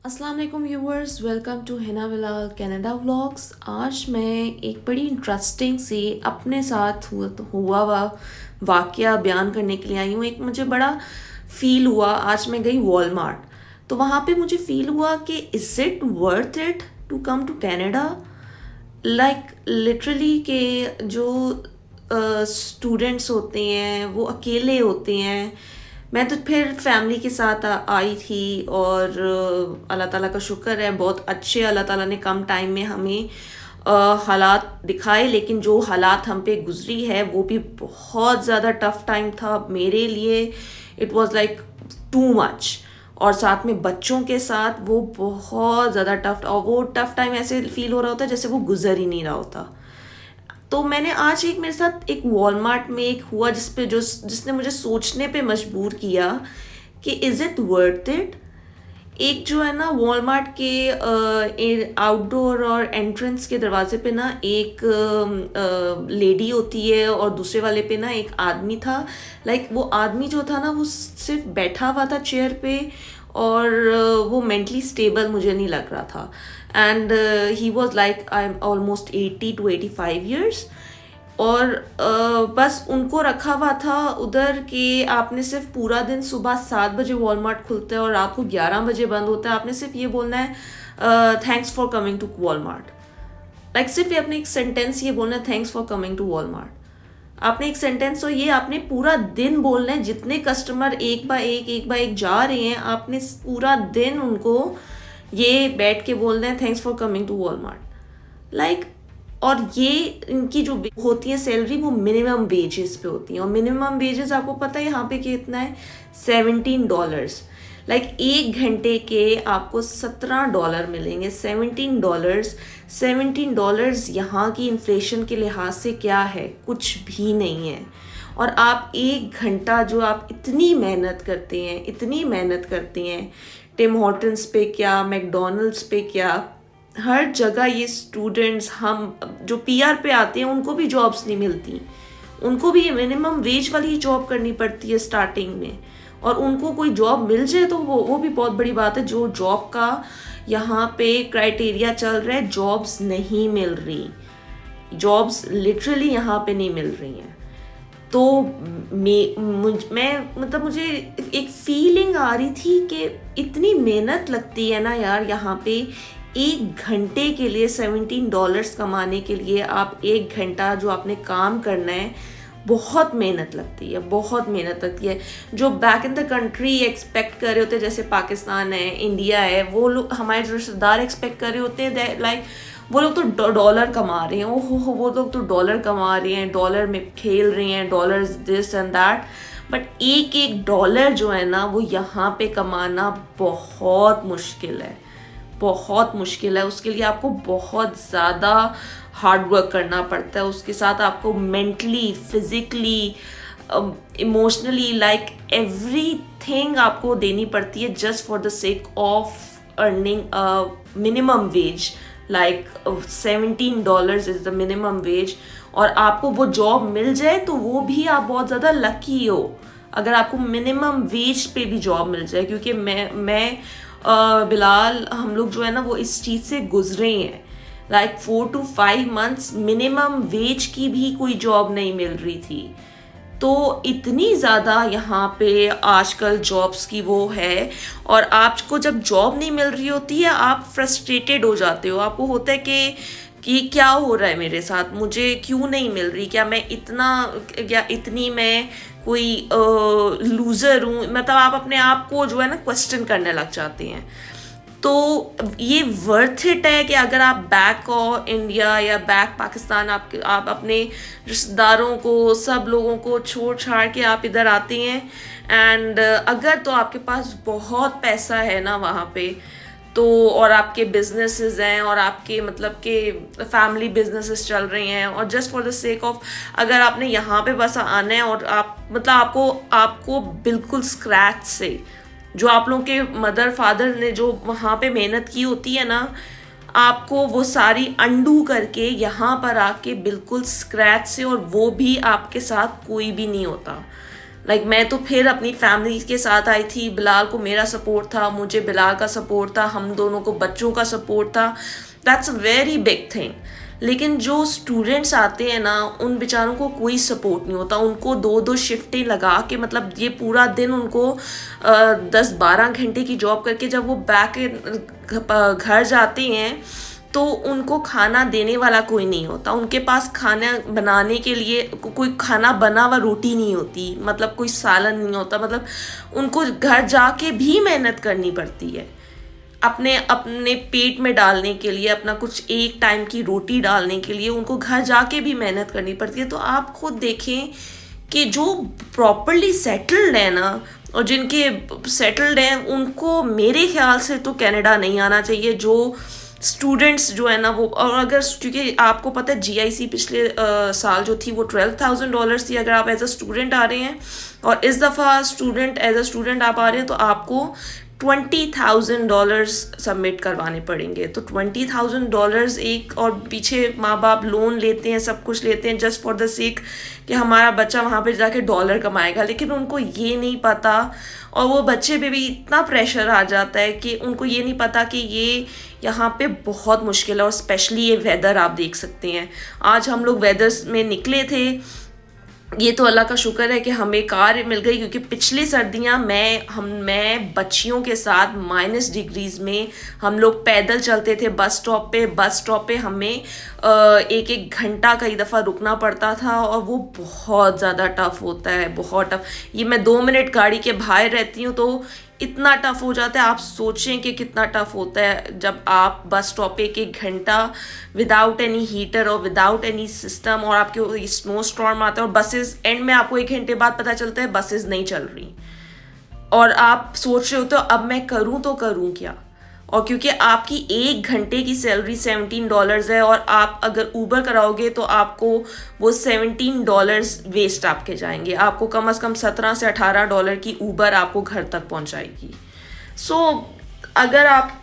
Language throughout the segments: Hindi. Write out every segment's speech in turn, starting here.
अस्सलाम वालेकुम viewers, welcome to Hina Bilal Canada vlogs. आज मैं एक बड़ी इंटरेस्टिंग सी अपने साथ हुआ वाक़या बयान करने के लिए आई हूँ। एक मुझे बड़ा फ़ील हुआ, आज मैं गई वॉलमार्ट, तो वहाँ पे मुझे फ़ील हुआ कि is it worth it to come to Canada. Like literally के जो स्टूडेंट्स होते हैं वो अकेले होते हैं। मैं तो फिर फैमिली के साथ आई थी और अल्लाह ताला का शुक्र है, बहुत अच्छे अल्लाह ताला ने कम टाइम में हमें हालात दिखाए, लेकिन जो हालात हम पे गुजरी है वो भी बहुत ज़्यादा टफ टाइम था मेरे लिए। It was like too much, और साथ में बच्चों के साथ वो बहुत ज़्यादा टफ, और वो टफ टाइम ऐसे फील हो रहा होता है जैसे वो गुजर ही नहीं रहा होता। तो मैंने आज एक मेरे साथ एक वॉलमार्ट में एक हुआ जिसने मुझे सोचने पे मजबूर किया कि इज़ इट वर्थ इट। एक जो है ना वॉलमार्ट के आउटडोर और एंट्रेंस के दरवाजे पे ना एक लेडी होती है और दूसरे वाले पे ना एक आदमी था। लाइक वो आदमी जो था ना वो सिर्फ बैठा हुआ था चेयर पे, और वो मेंटली स्टेबल मुझे नहीं लग रहा था। And he was like I am almost 80 to 85 years। और बस उनको रखा हुआ था उधर कि आपने सिर्फ पूरा दिन, सुबह 7 बजे वॉलमार्ट खुलता है और रात को 11 बजे बंद होता है, आपने सिर्फ ये बोलना है thanks for coming to Walmart. Like सिर्फ ये अपने एक सेंटेंस ये बोलना है, thanks for coming to Walmart. आपने एक सेंटेंस, और ये आपने पूरा दिन बोलना है। जितने कस्टमर एक बाय एक जा रहे हैं, आपने पूरा दिन उनको ये बैठ के बोलना है, thanks for coming to Walmart. Like, और ये इनकी जो होती है सैलरी वो मिनिमम वेजेस पे होती है, और मिनिमम वेजेस आपको पता है यहाँ पे कितना है, $17। लाइक 1 घंटे के आपको $17 मिलेंगे। $17 यहाँ की इन्फ्लेशन के लिहाज से क्या है, कुछ भी नहीं है। और आप 1 घंटा जो आप इतनी मेहनत करते हैं, टिम हॉर्टन्स पे क्या, मैकडोनल्ड्स पे क्या, हर जगह ये स्टूडेंट्स, हम जो पीआर पे आते हैं उनको भी जॉब्स नहीं मिलती, उनको भी मिनिमम वेज वाली ही जॉब करनी पड़ती है स्टार्टिंग में। और उनको कोई जॉब मिल जाए तो वो भी बहुत बड़ी बात है। जो जॉब का यहाँ पे क्राइटेरिया चल रहा है, जॉब्स नहीं मिल रही, जॉब्स लिटरली यहाँ पे नहीं मिल रही हैं। तो मैं मतलब मुझे एक फीलिंग आ रही थी कि इतनी मेहनत लगती है ना यार यहाँ पे। 1 घंटे के लिए $17 कमाने के लिए आप 1 घंटा जो आपने काम करना है, बहुत मेहनत लगती है। जो back in the country expect कर रहे होते हैं, जैसे पाकिस्तान है, इंडिया है, वो लोग हमारे जो रिश्तेदार एक्सपेक्ट कर रहे होते हैं लाइक वो लोग तो डॉलर कमा रहे हैं, ओहो वो लोग तो डॉलर कमा रहे हैं, डॉलर में खेल रहे हैं, dollar this and that. But एक एक डॉलर जो है ना वो यहाँ पे कमाना बहुत मुश्किल है। उसके लिए आपको बहुत ज़्यादा हार्ड वर्क करना पड़ता है। उसके साथ आपको mentally, physically, emotionally, like everything आपको देनी पड़ती है just for the sake of earning a minimum wage. Like $17 is the minimum wage. और आपको वो जॉब मिल जाए तो वो भी आप बहुत ज़्यादा लकी हो अगर आपको मिनिमम वेज पे भी जॉब मिल जाए, क्योंकि मैं बिलाल, हम लोग जो है ना वो इस चीज़ से गुजरे हैं। Like 4 to 5 months minimum wage की भी कोई जॉब नहीं मिल रही थी। तो इतनी ज़्यादा यहाँ पे आजकल जॉब्स की वो है, और आपको जब जॉब नहीं मिल रही होती है आप फ्रस्ट्रेटेड हो जाते हो। आपको होता है कि क्या हो रहा है मेरे साथ, मुझे क्यों नहीं मिल रही, क्या इतनी मैं कोई लूज़र हूँ, मतलब आप अपने आप को जो है ना क्वेश्चन करने लग जाते हैं। तो ये वर्थ इट है कि अगर आप बैक हो इंडिया या बैक पाकिस्तान, आप अपने रिश्तेदारों को, सब लोगों को छोड़ छाड़ के आप इधर आते हैं, एंड अगर तो आपके पास बहुत पैसा है ना वहाँ पे, तो और आपके बिजनेसेस हैं और आपके मतलब के फैमिली बिजनेसेस चल रहे हैं, और just for the sake of, अगर आपने यहाँ पे बस आना है और आप मतलब आपको बिल्कुल स्क्रैच से, जो आप लोगों के मदर फादर ने जो वहाँ पे मेहनत की होती है ना, आपको वो सारी अंडू करके यहाँ पर आके बिल्कुल स्क्रैच से, और वो भी आपके साथ कोई भी नहीं होता। मैं तो फिर अपनी फैमिली के साथ आई थी, बिलाल को मेरा सपोर्ट था, मुझे बिलाल का सपोर्ट था, हम दोनों को बच्चों का सपोर्ट था। That's a very big thing. लेकिन जो स्टूडेंट्स आते हैं ना, उन बेचारों को कोई सपोर्ट नहीं होता। उनको 2-2 शिफ्टें लगा के, मतलब ये पूरा दिन उनको 10-12 घंटे की जॉब करके जब वो बैक घर जाते हैं तो उनको खाना देने वाला कोई नहीं होता। उनके पास खाना बनाने के लिए कोई खाना बना हुआ रोटी नहीं होती, मतलब कोई सालन नहीं होता। मतलब उनको घर जाके भी मेहनत करनी पड़ती है अपने अपने पेट में डालने के लिए, अपना कुछ एक टाइम की रोटी डालने के लिए उनको घर जाके भी मेहनत करनी पड़ती है। तो आप खुद देखें कि जो प्रॉपरली सेटल्ड है ना, और जिनके सेटल्ड हैं, उनको मेरे ख्याल से तो कनाडा नहीं आना चाहिए। जो स्टूडेंट्स जो है ना वो, और अगर, क्योंकि आपको पता है GIC पिछले साल जो थी वो $12,000 थी अगर आप एज अ स्टूडेंट आ रहे हैं, और इस दफ़ा एज अ स्टूडेंट आप आ रहे हैं तो आपको $20,000 सबमिट करवाने पड़ेंगे। तो $20,000 एक, और पीछे माँ बाप लोन लेते हैं, सब कुछ लेते हैं जस्ट फॉर द सेक कि हमारा बच्चा वहाँ पे जाके डॉलर कमाएगा। लेकिन उनको ये नहीं पता, और वो बच्चे पे भी इतना प्रेशर आ जाता है कि उनको ये नहीं पता कि ये यहाँ पे बहुत मुश्किल है। और स्पेशली ये वेदर आप देख सकते हैं, आज हम लोग वेदर्स में निकले थे, ये तो अल्लाह का शुक्र है कि हमें कार मिल गई, क्योंकि पिछली सर्दियाँ मैं बच्चियों के साथ -डिग्रीज में हम लोग पैदल चलते थे बस स्टॉप पे हमें 1-1 घंटा कई दफ़ा रुकना पड़ता था, और वो बहुत ज़्यादा टफ़ होता है, बहुत टफ़। ये मैं 2 मिनट गाड़ी के बाहर रहती हूँ तो इतना टफ़ हो जाता है। आप सोचें कि कितना टफ़ होता है जब आप बस स्टॉप पे 1-1 घंटा विदाउट एनी हीटर और विदाउट एनी सिस्टम, और आपके स्नो स्टॉर्म आता है, और बसेस एंड में आपको 1 घंटे बाद पता चलता है बसेस नहीं चल रही, और आप सोच रहे हो तो अब मैं करूँ तो करूँ क्या। और क्योंकि आपकी 1 घंटे की सैलरी $17 है, और आप अगर ऊबर कराओगे तो आपको वो $17 वेस्ट आपके जाएंगे। आपको कम से कम $17 से $18 की ऊबर आपको घर तक पहुंचाएगी। सो अगर आप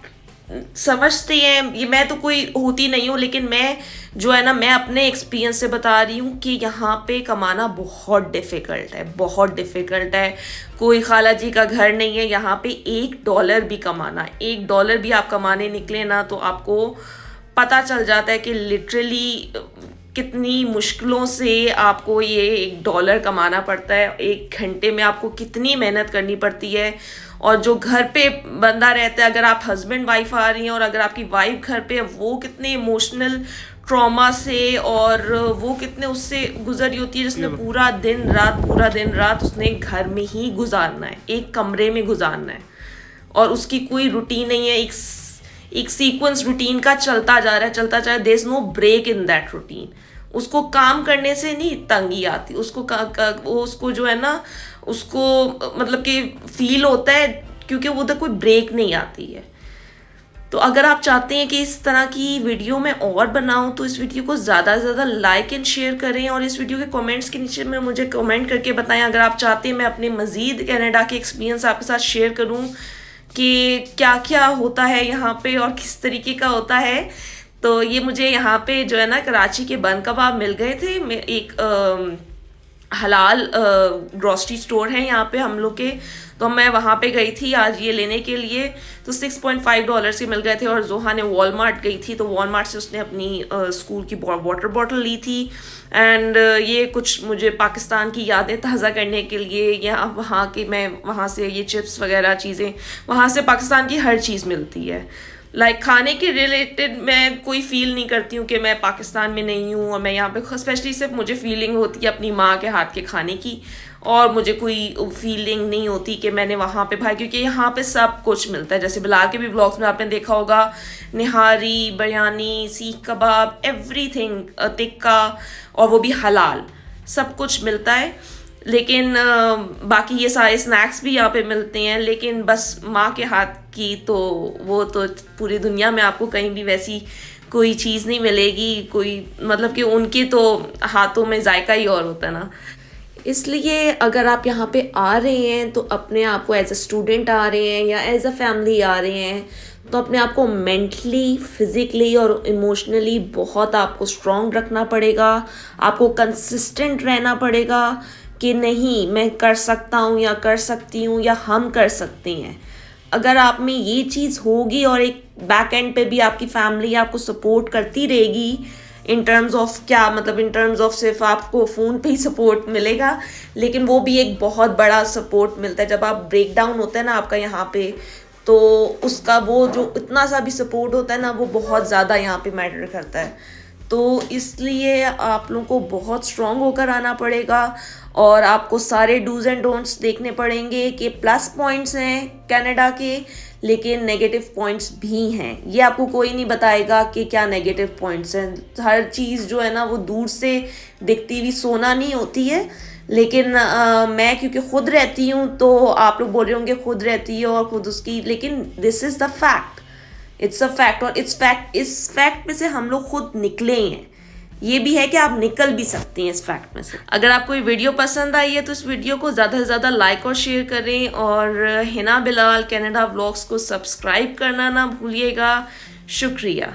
समझते हैं, ये मैं तो कोई होती नहीं हूँ, लेकिन मैं जो है ना, मैं अपने एक्सपीरियंस से बता रही हूँ कि यहाँ पे कमाना बहुत डिफ़िकल्ट है, बहुत डिफ़िकल्ट है। कोई खाला जी का घर नहीं है यहाँ पे। $1 भी कमाना, $1 भी आप कमाने निकले ना तो आपको पता चल जाता है कि लिटरली कितनी मुश्किलों से आपको ये $1 कमाना पड़ता है। 1 घंटे में आपको कितनी मेहनत करनी पड़ती है। और जो घर पे बंदा रहता है, अगर आप हस्बैंड वाइफ आ रही हैं और अगर आपकी वाइफ घर पे है, वो कितने इमोशनल ट्रॉमा से और वो कितने उससे गुजरी होती है, जिसने पूरा दिन रात उसने घर में ही गुजारना है, एक कमरे में गुजारना है, और उसकी कोई रूटीन नहीं है। एक सीक्वेंस रूटीन का चलता जा रहा है। There is no break in that routine. उसको काम करने से नहीं तंगी आती, उसको जो है ना, उसको मतलब कि फील होता है, क्योंकि वो उधर कोई ब्रेक नहीं आती है। तो अगर आप चाहते हैं कि इस तरह की वीडियो मैं और बनाऊं तो इस वीडियो को ज़्यादा से ज़्यादा लाइक एंड शेयर करें, और इस वीडियो के कमेंट्स के नीचे में मुझे कमेंट करके बताएं अगर आप चाहते हैं मैं अपने मज़ीद कनाडा के एक्सपीरियंस आपके साथ शेयर करूं कि क्या क्या होता है यहाँ पे और किस तरीके का होता है। तो ये मुझे यहाँ पे जो है ना, कराची के बन कबाब मिल गए थे। एक हलाल ग्रॉसरी स्टोर है यहाँ पे हम लोग के, तो मैं वहाँ पे गई थी आज ये लेने के लिए। तो $6.5 के मिल गए थे। और जोहा ने वॉलमार्ट गई थी, तो वॉलमार्ट से उसने अपनी स्कूल की वाटर बॉटल ली थी। एंड ये कुछ मुझे पाकिस्तान की यादें ताज़ा करने के लिए, या वहाँ की, मैं वहाँ से ये चिप्स वगैरह चीज़ें, वहाँ से पाकिस्तान की हर चीज़ मिलती है। खाने के रिलेटेड मैं कोई फील नहीं करती हूँ कि मैं पाकिस्तान में नहीं हूँ, और मैं यहाँ पे स्पेशली सिर्फ मुझे फीलिंग होती है अपनी माँ के हाथ के खाने की, और मुझे कोई फीलिंग नहीं होती कि मैंने वहाँ पे भाई, क्योंकि यहाँ पे सब कुछ मिलता है। जैसे बिलाल के भी ब्लॉग्स में आपने देखा होगा, निहारी, बिरयानी, सीख कबाब, एवरीथिंग, टिक्का, और वो भी हलाल, सब कुछ मिलता है। लेकिन बाकी ये सारे स्नैक्स भी यहाँ पे मिलते हैं, लेकिन बस माँ के हाथ की तो वो तो पूरी दुनिया में आपको कहीं भी वैसी कोई चीज़ नहीं मिलेगी। कोई मतलब कि उनके तो हाथों में जायका ही और होता है ना। इसलिए अगर आप यहाँ पे आ रहे हैं तो अपने आप को एज अ स्टूडेंट आ रहे हैं या एज अ फैमिली आ रहे हैं, तो अपने आप को मेंटली, फिज़िकली और इमोशनली बहुत आपको स्ट्रॉन्ग रखना पड़ेगा। आपको कंसिस्टेंट रहना पड़ेगा, कि नहीं मैं कर सकता हूँ या कर सकती हूँ या हम कर सकते हैं। अगर आप में ये चीज़ होगी और एक बैक एंड पे भी आपकी फैमिली आपको सपोर्ट करती रहेगी, इन टर्म्स ऑफ क्या मतलब, इन टर्म्स ऑफ सिर्फ आपको फ़ोन पे ही सपोर्ट मिलेगा, लेकिन वो भी एक बहुत बड़ा सपोर्ट मिलता है जब आप ब्रेक डाउन होता है ना आपका यहाँ पे, तो उसका वो जो इतना सा भी सपोर्ट होता है ना, वो बहुत ज़्यादा यहाँ पे मैटर करता है। तो इसलिए आप लोगों को बहुत स्ट्रॉन्ग होकर आना पड़ेगा और आपको सारे डूज एंड डोंट्स देखने पड़ेंगे कि प्लस पॉइंट्स हैं कनाडा के, लेकिन नेगेटिव पॉइंट्स भी हैं। ये आपको कोई नहीं बताएगा कि क्या नेगेटिव पॉइंट्स हैं। हर चीज़ जो है ना वो दूर से दिखती हुई सोना नहीं होती है, लेकिन मैं क्योंकि खुद रहती हूँ, तो आप लोग बोल रहे होंगे खुद रहती है और खुद उसकी, लेकिन this is the fact, it's a fact. और इस फैक्ट में से हम लोग खुद निकले हैं। ये भी है कि आप निकल भी सकती हैं इस फैक्ट में से। अगर आपको ये वीडियो पसंद आई है तो इस वीडियो को ज़्यादा से ज़्यादा लाइक और शेयर करें, और हिना बिलाल कनाडा व्लॉग्स को सब्सक्राइब करना ना भूलिएगा। शुक्रिया।